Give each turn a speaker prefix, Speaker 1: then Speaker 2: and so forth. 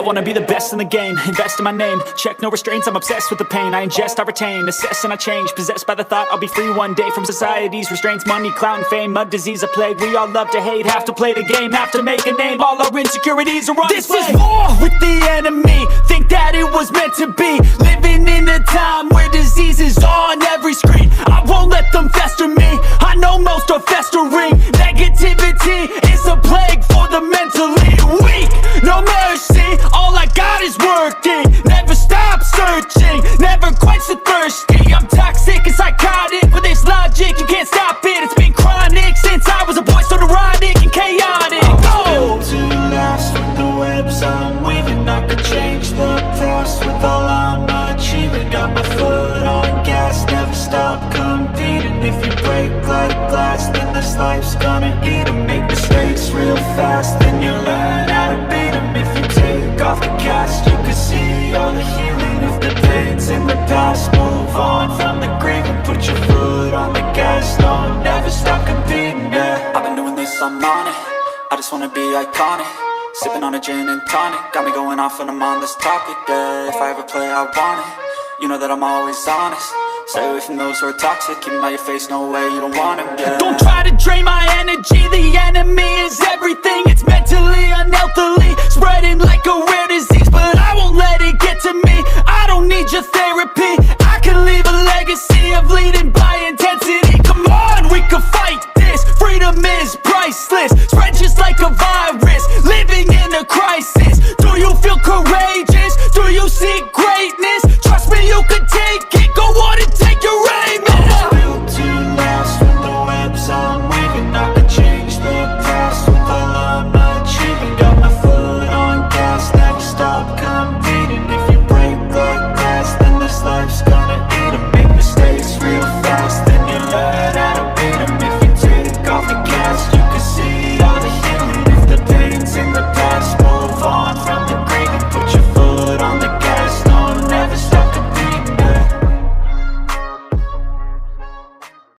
Speaker 1: wanna be the best in the game, invest in my name, check no restraints, I'm obsessed with the pain. I ingest, I retain, assess and I change, possessed by the thought I'll be free one day from society's restraints. Money, clout and fame, mud, disease, a plague. We all love to hate, have to play the game, have to make a name. All our insecurities are on
Speaker 2: This
Speaker 1: display.
Speaker 2: is war with the enemy, think that it was meant to be. Living in a time where disease is on every screen. I won't let them fester me, I know most are festering. Negativity is a plague for the mentally weak. No mercy, all I got is working. Never stop searching, never quench the thirsty. I'm toxic and psychotic, with this logic you can't stop it. It's been chronic since I was a boy, so neurotic and chaotic.
Speaker 3: Built to last with the webs I'm weaving. I could change the past with all I'm achieving. Got my foot on gas, never stop competing. If you break like glass, then this life's gonna eat 'em. Make mistakes real fast, then you learn how to beat 'em. If you take off the cast, you can see all the healing of the pains in the past. Move on from the grave and put your foot on the gas. No, never stop competing, yeah. I've been doing this, I'm on it. I just wanna be iconic. Sipping on a gin and tonic, got me going off when I'm on this topic, yeah. If I ever play, I want it. You know that I'm always honest. Stay away from those who are toxic. Keep them out your face, no way, you don't want them, yeah.
Speaker 2: Don't try to drain my energy, the enemy is everything. It's mentally, unhealthily, spreading like a rare disease. But I won't let it get to me, I don't need your therapy.